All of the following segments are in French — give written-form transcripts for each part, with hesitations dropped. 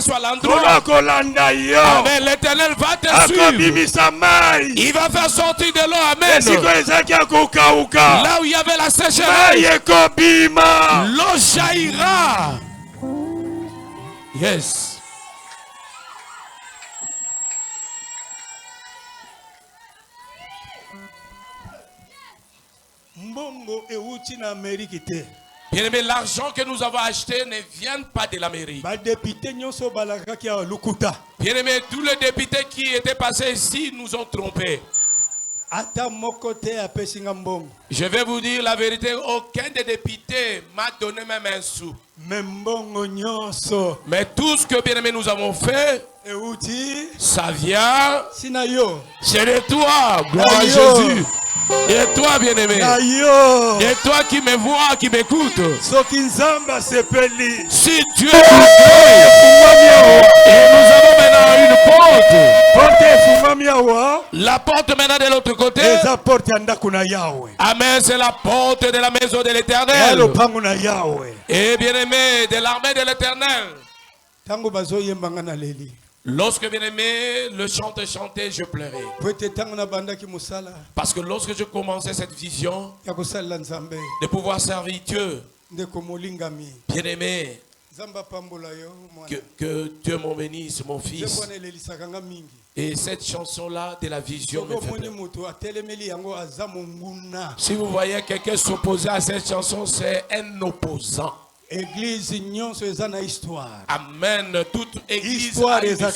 soit l'endroit. Amen. L'Éternel va te suivre. Il va faire sortir de l'eau. Amen. Là où il y avait la sécheresse, l'eau jaillira. Yes. Bien-aimé, l'argent que nous avons acheté ne vient pas de l'Amérique. Bien-aimé, tous les députés qui étaient passés ici nous ont trompés. Je vais vous dire la vérité, aucun des députés m'a donné même un sou. Mais tout ce que, bien-aimé, nous avons fait, ça vient, c'est de toi, gloire à Jésus. Et toi, bien-aimé, et toi qui me vois, qui m'écoute, si Dieu est et nous avons maintenant une porte, la porte maintenant de l'autre côté, amen, c'est la porte de la maison de l'Éternel, et bien-aimé, de l'armée de l'Éternel. Lorsque, bien-aimé, le chant chantait, je pleurais. Parce que lorsque je commençais cette vision de pouvoir servir Dieu, bien-aimé, que Dieu m'en bénisse, mon fils. Et cette chanson-là de la vision me fait pleurer. Si vous voyez quelqu'un s'opposer à cette chanson, c'est un opposant. Amen. Toute église a une histoire.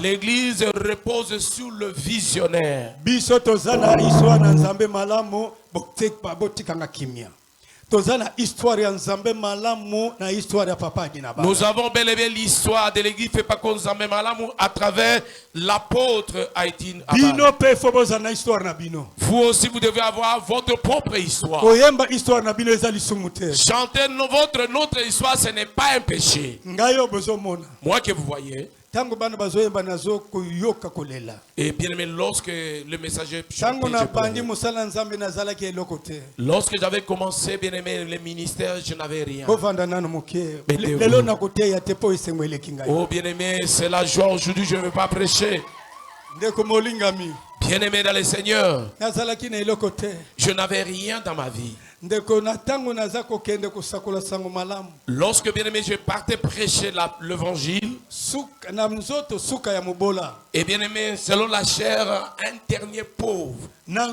L'église repose sur le visionnaire. Nous avons bel et bien l'histoire de l'église fait pas comme Nzambe malamu à travers l'apôtre Haïtine. Vous aussi vous devez avoir votre propre histoire. Chanter notre histoire, ce n'est pas un péché. Moi que vous voyez. Et bien aimé, lorsque le messager chantait, lorsque j'avais commencé, bien aimé, le ministère, je n'avais rien. Oh bien aimé, c'est la joie aujourd'hui, je ne veux pas prêcher. Bien aimé dans le Seigneur, je n'avais rien dans ma vie. Lorsque bien aimé je partais prêcher l'évangile, et bien aimé selon la chair un dernier pauvre. Je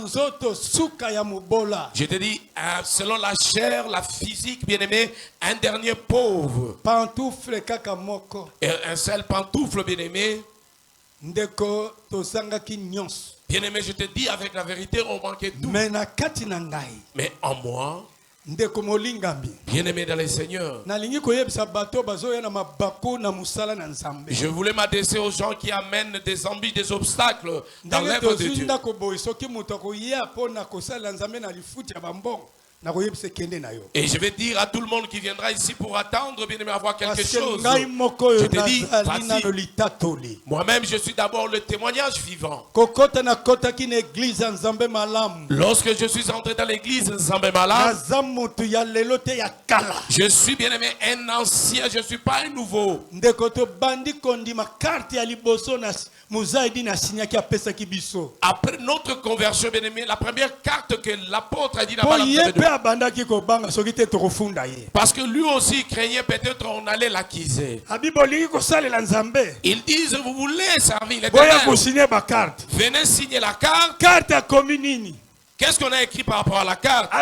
te dis selon la chair, la physique, bien aimé, un dernier pauvre. Et un seul pantoufle, bien aimé. Bien aimé, je te dis avec la vérité, on manquait tout. Mais en moi, bien aimé dans le Seigneur, je voulais m'adresser aux gens qui amènent des embûches, des obstacles dans l'œuvre de Dieu. Et je vais dire à tout le monde qui viendra ici pour attendre, bien aimé, avoir quelque chose. Je te dis, moi-même, je suis d'abord le témoignage vivant. Lorsque je suis entré dans l'église Nzambe Malam, je suis bien aimé un ancien, je ne suis pas un nouveau. Après notre conversion, bien aimé, la première carte que l'apôtre a dit parce que lui aussi craignait peut-être on allait l'accuser. Ils disent vous voulez servir l'Éternel, venez signer la carte. Qu'est-ce qu'on a écrit par rapport à la carte?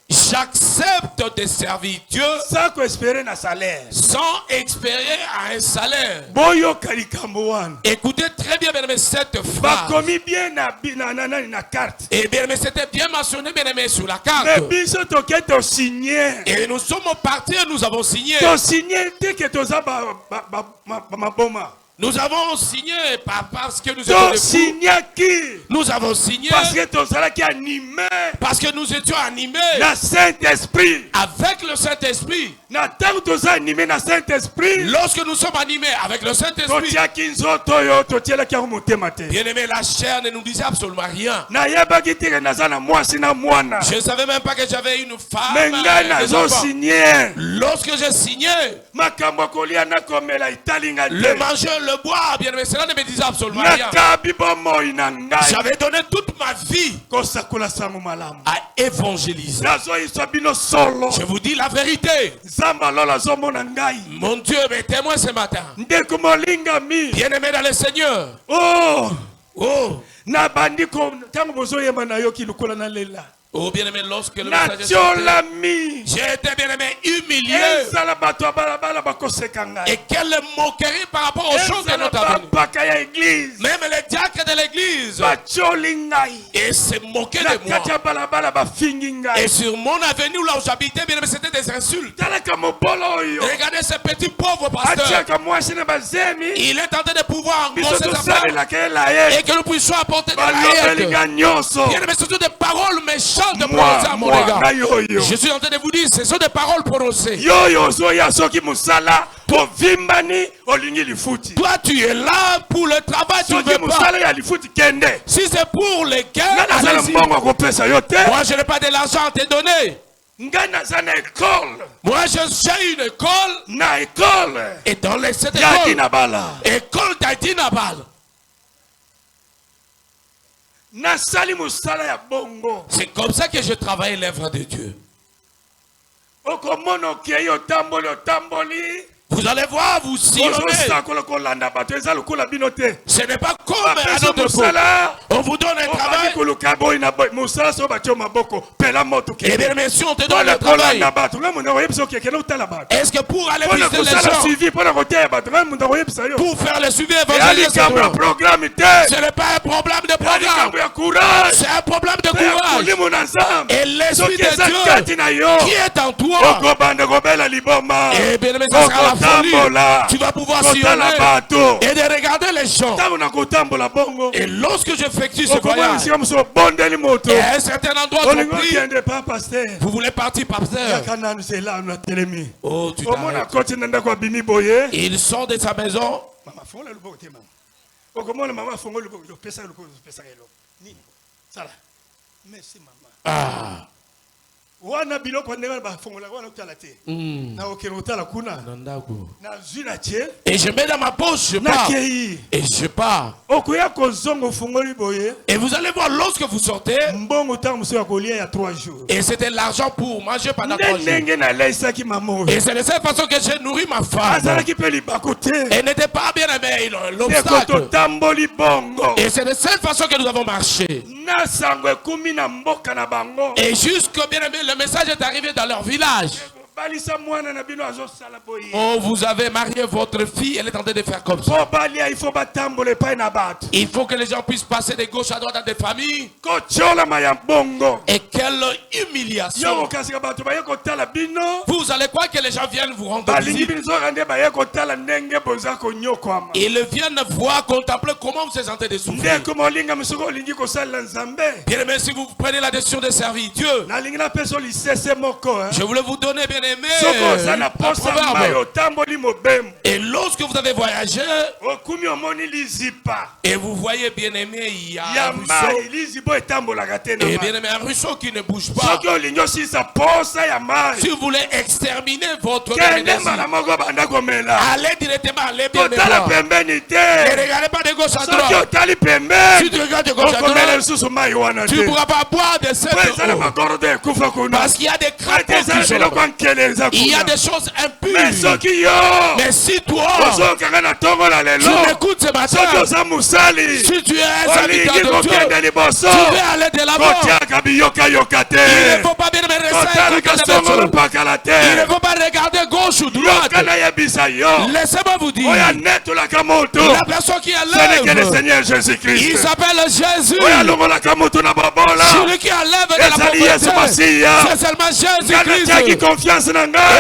J'accepte de servir Dieu sans espérer un salaire. Écoutez très bien, bien aimé, cette phrase. Et bien aimé, c'était bien mentionné, bien aimé, sur la carte. Et nous sommes partis et nous avons signé. Nous avons signé parce que nous étions signé. Nous avons signé parce que nous étions animés avec le Saint-Esprit. Lorsque nous sommes animés avec le Saint-Esprit, bien aimé, la chair ne nous disait absolument rien. Je ne savais même pas que j'avais une femme. Lorsque j'ai signé, le manger, le boire, bien aimé, cela ne me disait absolument rien. J'avais donné toute ma vie à évangéliser. Je vous dis la vérité. Mon Dieu est témoin ce matin. Bien aimé dans le Seigneur. Oh bien aimé, lorsque le message j'ai été bien aimé humilié. Et quelle moquerie par rapport aux choses que nous avons. Même les diacres de l'église et se moquaient de moi. Et sur mon avenue là où j'habitais, bien aimé, c'était des insultes. Regardez ce petit pauvre pasteur. Il est en train de pouvoir endosser sa femme et que nous puissions apporter de la haine. Bien aimé, ce sont des paroles méchantes de prononcer à mon égard. Je suis en train de vous dire, ce sont des paroles prononcées. Toi tu es là pour le travail, tu ne veux pas. Si c'est pour les gains, allez-y. Moi je n'ai pas de l'argent à te donner. Moi j'ai une école. Et dans cette école d'Aïdinabal, c'est comme ça que je travaille l'œuvre de Dieu. Vous allez voir, vous sillonnez. Ce n'est pas comme à notre époque. On vous donne un travail. Et bien, mais si on te donne le travail, est-ce que pour aller visiter les gens, pour faire le suivi évangélique, ce n'est pas un problème de programme, c'est un problème de courage. Et l'Esprit de Dieu qui est en toi, et bien, mais ça sera la folie. Tu vas pouvoir sillonner et de regarder les gens. Et lorsque j'effectue ce voyage, et à un certain endroit compris, vous voulez partir, pasteur? Oh, tu t'arrêtes. Ils sont de sa maison. Ah. Et je mets dans ma poche, je pars. Et je pars. Et vous allez voir, lorsque vous sortez, et c'était l'argent pour manger pendant 3 jours. Et c'est de cette façon que j'ai nourri ma femme. Elle n'était pas bien aimée, l'obstacle. Et c'est de cette façon que nous avons marché. Et jusqu'au bien aimé, le message est arrivé dans leur village. Oh, vous avez marié votre fille, elle est en train de faire comme ça. Il faut que les gens puissent passer de gauche à droite dans des familles. Et quelle humiliation. Vous allez croire que les gens viennent vous rendre visite. Ils viennent voir, contempler comment vous êtes en train de souffrir. Bien aimé, si vous prenez la décision de servir Dieu, je voulais vous donner, bien aimé, et lorsque vous avez voyagé et vous voyez, bien aimé, il y a un ruisseau, et bien aimé, un ruisseau qui ne bouge pas. Si vous voulez exterminer votre désir, allez directement, allez bien boire. Ne regardez pas de gauche à droite. Si tu regardes de gauche à droite, tu ne pourras pas boire de cette eau, parce qu'il y a des crapauds qui sont là. Il y a des choses impures. Mais si toi, tu m'écoutes ce matin, si tu es un serviteur de Dieu, tu veux aller de l'avant. Il ne faut pas bien me rester. Il ne faut pas regarder gauche ou droite. droite. Laissez-moi vous dire, la personne qui enlève, le Seigneur Jésus-Christ. il s'appelle Jésus. Celui qui enlève de la pauvreté, c'est seulement Jésus-Christ.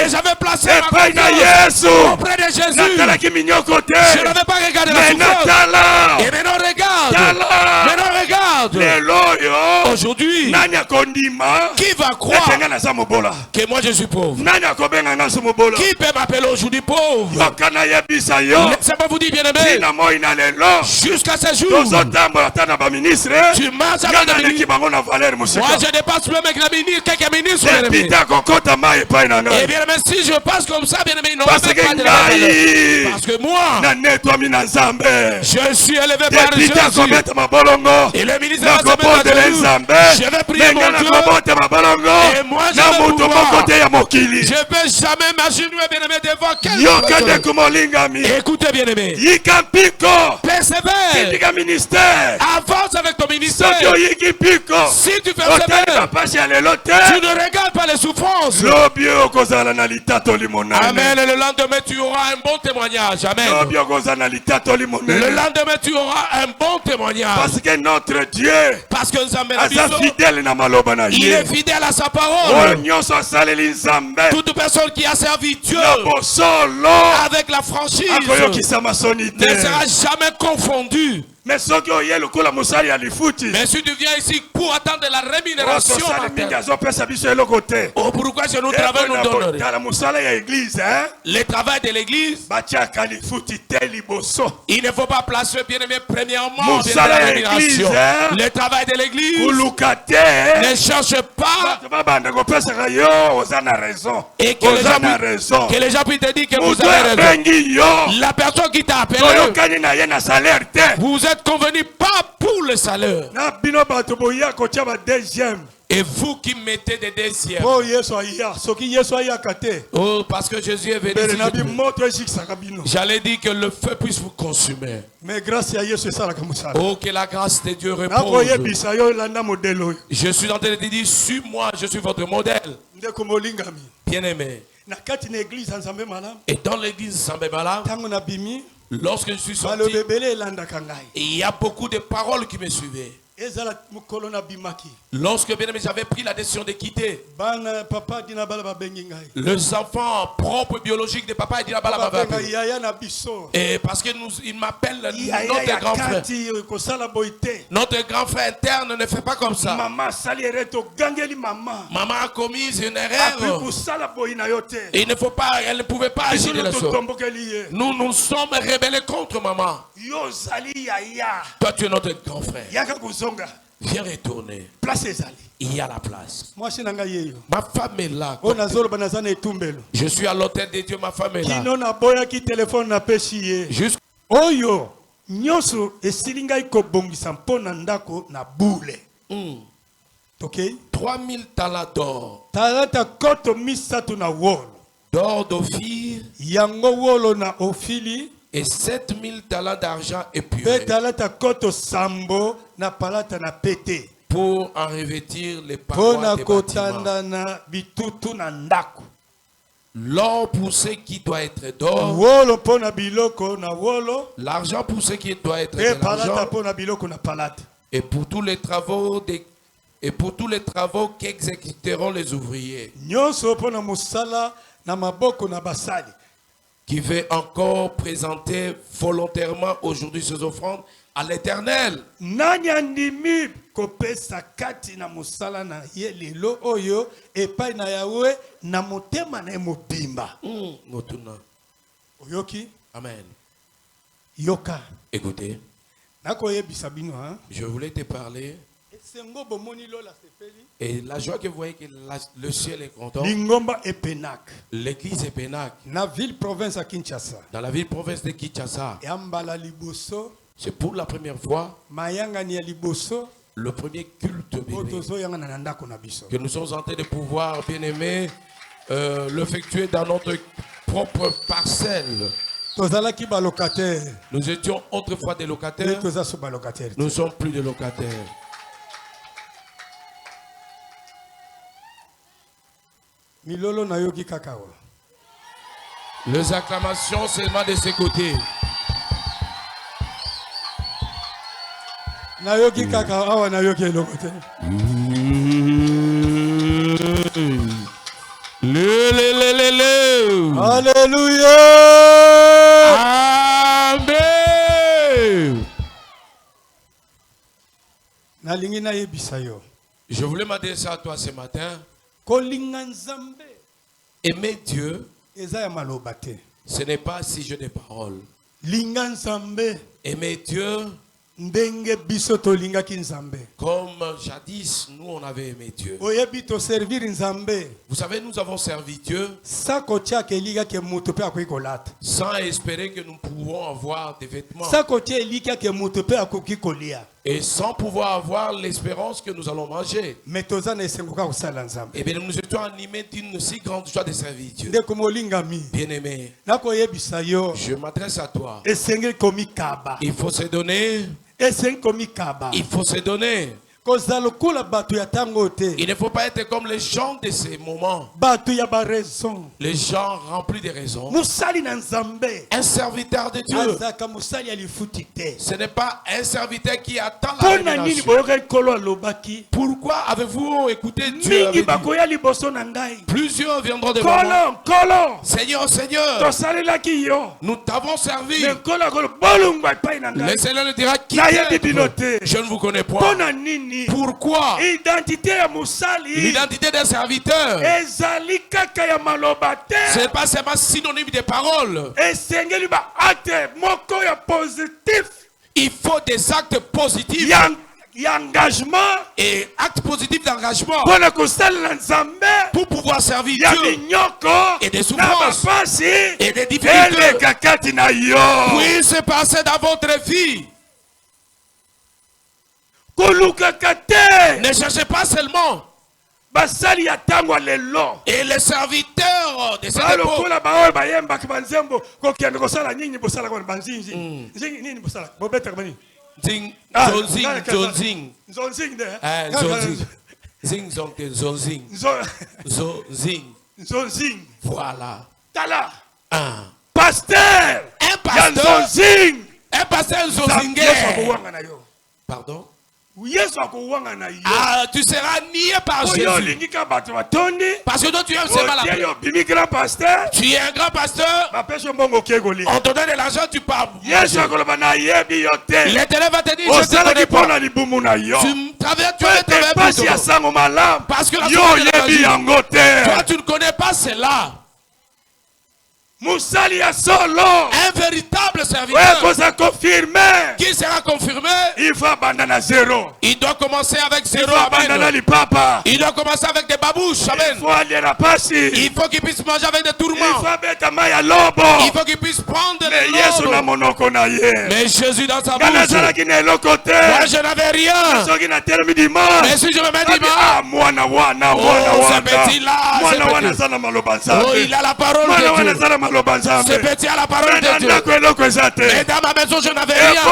Et j'avais placé ma confiance auprès de Jésus. Je n'avais pas regardé la souffrance. Et maintenant regarde. Aujourd'hui, qui va croire que moi je suis pauvre? Qui peut m'appeler aujourd'hui pauvre? Laissez-moi vous dire, bien aimé, jusqu'à ce jour, tu marches avec des ministres. Moi je dépasse même avec les ministres, quelques ministres. Et bien aimé, si je passe comme ça, bien aimé, il n'aura même pas de la valeur. Parce que moi, je suis élevé par Jésus. Et le ministre va se mettre à genoux. Je vais prier mon Dieu. Et moi je vais pouvoir. Je ne peux jamais m'agenouiller, bien aimé, devant quelqu'un. Écoutez, bien aimé. Persévère. Avance avec ton ministère. Si tu persévères, tu ne regardes pas les souffrances. Amen. Et le lendemain, tu auras un bon témoignage. Amen. Le lendemain, tu auras un bon témoignage. Parce que notre Dieu, il est fidèle à sa parole. Toute personne qui a servi Dieu avec la franchise ne sera jamais confondue. Mais si tu viens ici pour attendre la rémunération, pourquoi je nous travaille nous donne le travail de l'église? Il ne faut pas placer, bien aimé, premièrement la rémunération. Le travail de l'église, ne cherche pas et que les gens puissent te dire que vous avez raison. La personne qui t'a appelé, vous êtes convenu pas pour le salaire. Et vous qui mettez des deuxièmes. Oh, parce que Jésus est venu. J'allais dire que le feu puisse vous consumer. Mais grâce à Jésus, oh, que la grâce de Dieu repose. Je suis en train de te dire, suis-moi, je suis votre modèle. Bien-aimé. Et dans l'église Sambé Malam, lorsque je suis sorti, il y a beaucoup de paroles qui me suivaient. Lorsque bien aimé, j'avais pris la décision de quitter, les enfants propres biologiques de papa et d'Inabala, et parce qu'ils m'appellent notre grand frère. Notre grand frère interne ne fait pas comme ça. Maman a commis une erreur. Et il ne faut pas, elle ne pouvait pas agir de la sorte. Nous nous sommes rebellés contre maman. Toi tu es notre grand frère. Viens retourner. Il y a la place. Ma femme est là. Je suis à l'hôtel de Dieu, ma femme est là. Jusqu'à nyonso esilingai kobongisa mpona ndako na bule. OK? 3000 talents d'or. Talata koto misatu na wolo. D'or d'Ophir. Yango wolo na Ophili. Et 7000 talents d'argent épuré. Talata koto sambo na palata na pété. Pour en revêtir les parois des bâtiments. Na bitutu na ndako. L'or pour ce qui doit être d'or. L'argent pour ce qui doit être de l'argent. Et pour tous les travaux qu'exécuteront les ouvriers. Qui veut encore présenter volontairement aujourd'hui ses offrandes à l'Éternel. Amen. Yoka. Écoutez. Je voulais te parler. Et la joie que vous voyez que le ciel est content. L'église est Pénac. Dans la ville-province de Kinshasa. C'est pour la première fois. Le premier culte que nous sommes en train de pouvoir, bien aimé, l'effectuer dans notre propre parcelle. Nous étions autrefois des locataires. Nous ne sommes plus des locataires. Les acclamations seulement de ses côtés. Nayoki kaka awa nayoki lokote. Alléluia. Amen. Nalingi na yebisa yo. Je voulais m'adresser à toi ce matin. Aimer Dieu, ce n'est pas si je des paroles. Aimer Dieu, comme jadis, nous on avait aimé Dieu. Vous savez, nous avons servi Dieu sans espérer que nous pouvons avoir des vêtements. Et sans pouvoir avoir l'espérance que nous allons manger. Et bien nous étions animés d'une si grande joie de servir Dieu. Bien-aimé, je m'adresse à toi. Il faut se donner. Il faut se donner. Il ne faut pas être comme les gens de ces moments. Les gens remplis de raisons. Un serviteur de Dieu, ce n'est pas un serviteur qui attend la révélation. Pourquoi avez-vous écouté Dieu? Plusieurs viendront devant moi. Seigneur, Seigneur, nous t'avons servi. Le Seigneur nous dira qui je ne vous connais pas. Pourquoi? L'identité d'un serviteur, ce n'est pas seulement synonyme de paroles. Il faut des actes positifs et actes positifs d'engagement pour pouvoir servir Dieu, et des souffrances et des difficultés puissent se passer dans votre vie. Ne cherchez pas seulement. Et les serviteurs de cette époque, voilà. Un pasteur pardon. Ah, tu seras nié par Jésus. Parce que toi tu aimes seulement la paix. Tu es un grand pasteur. On te donne de l'argent, tu pars. L'Éternel va te dire, je te connais pas. Tu travailles parce que la toi tu ne connais pas cela. Un véritable serviteur qui sera confirmé, il doit commencer avec zéro. Il doit commencer avec des babouches. Amen. Il faut qu'il puisse manger avec des tourments. Il faut qu'il puisse prendre des lourds. Mais Jésus dans sa bouche, moi je n'avais rien. Mais si je me mets dimanche, ce petit là, il a la parole de Dieu. Ce petit a la parole de Dieu. Et dans ma maison, je n'avais rien.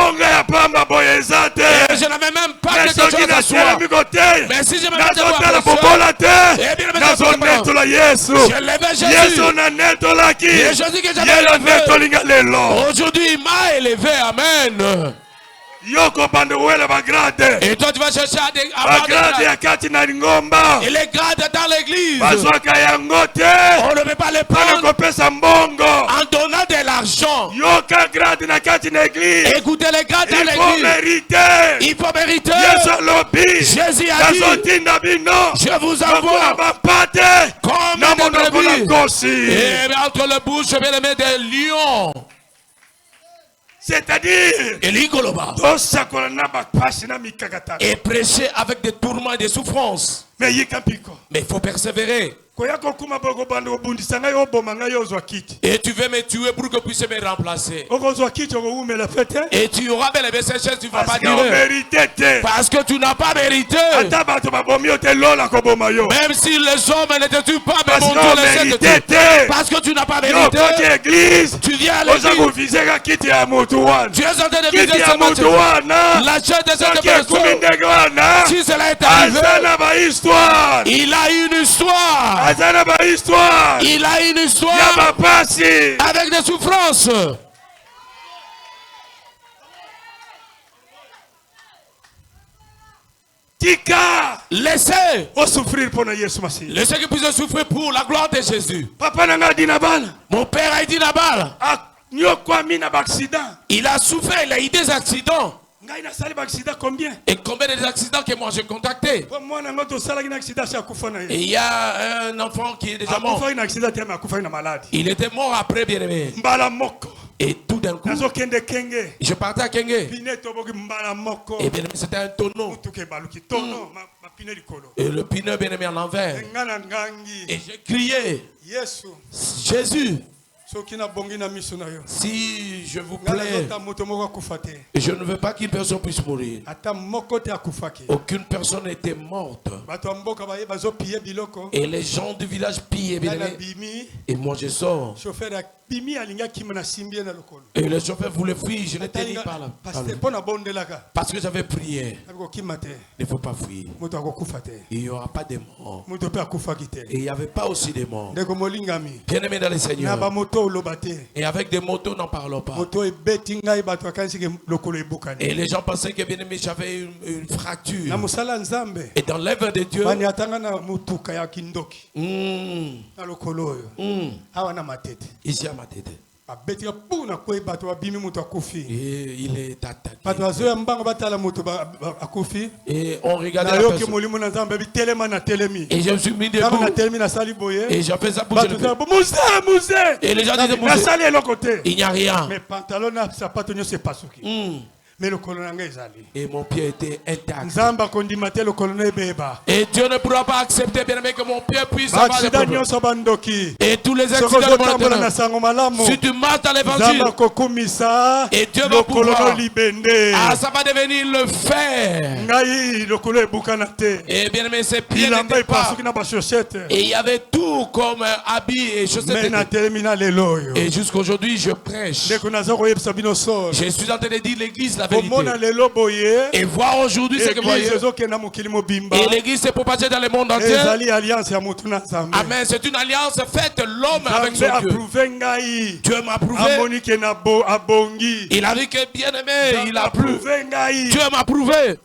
Et je n'avais même pas quelque chose à soi. Mais si je me mettais à et bien je levais Jésus. Et Jésus que j'avais élevé. Aujourd'hui, il m'a élevé. Amen. Et toi tu vas chercher à avoir des grades. Et les grades dans l'église, on ne peut pas les prendre en donnant de l'argent. Écoutez les grades dans l'église. Il faut mériter. Jésus a dit, je vous envoie comme des brebis. Et entre le bouche, je vais les mettre des lions. C'est-à-dire et prêcher avec des tourments et des souffrances. Mais il faut persévérer. Et tu veux me tuer pour que tu puisses me remplacer. Et tu auras bel et bien cette chaise, tu ne vas pas dire. Parce que tu n'as pas mérité. Même si les hommes ne te tuent pas, mais mon Dieu les te tue. Parce que tu n'as pas mérité. Tu viens à l'église. Tu es en train de viser ce match. La chaise de cette personne. Si cela est arrivé, il a une histoire. Il a une histoire avec des souffrances. Laissez qu'il puisse souffrir pour la gloire de Jésus. Mon père a dit Nabal. Il a souffert, il a eu des accidents. Et combien d'accidents que moi j'ai contacté? Et il y a un enfant qui est déjà mort. Il était mort après, bien aimé. Et tout d'un coup, je partais à Kenge. Et bien aimé, c'était un tonneau. Et le pneu, bien aimé, en l'envers. Et j'ai crié, Jésus. Si je vous plais, je ne veux pas qu'une personne puisse mourir. Aucune personne n'était morte. Et les gens du village pillaient. Et moi je sors. Et le chauffeur voulait fuir. Je l'ai tenu par là. Parce que j'avais prié. Il ne faut pas fuir. Il n'y aura pas de morts. Et il n'y avait pas aussi de morts. Bien aimé dans le Seigneur. Et avec des motos, n'en parlons pas. Et les gens pensaient que bien aimé, j'avais une fracture. Et dans l'œuvre de Dieu, ici à ma tête. Et il est attaqué. Et on regardait la personne. Et je me suis mis debout. Et j'ai fait ça pour le. Et les gens disaient il n'y a rien. Et mon pied était intact. Et Dieu ne pourra pas accepter, bien aimé, que mon pied puisse avoir des problèmes. Et tous les accidents de si tu marches dans l'évangile, et Dieu va pouvoir, ça va devenir le fer. Et bien aimé, ses pieds n'étaient pas. Et il y avait tout comme habit et chaussettes. Et jusqu'aujourd'hui, je prêche. Je suis en train de dire l'église la vérité. Et voir aujourd'hui ce que vous voyez. Et l'église s'est propagée dans le monde entier. Amen. C'est une alliance faite l'homme avec son Dieu. Dieu m'a prouvé. Il a dit que bien aimé, il a prouvé. Dieu m'a prouvé.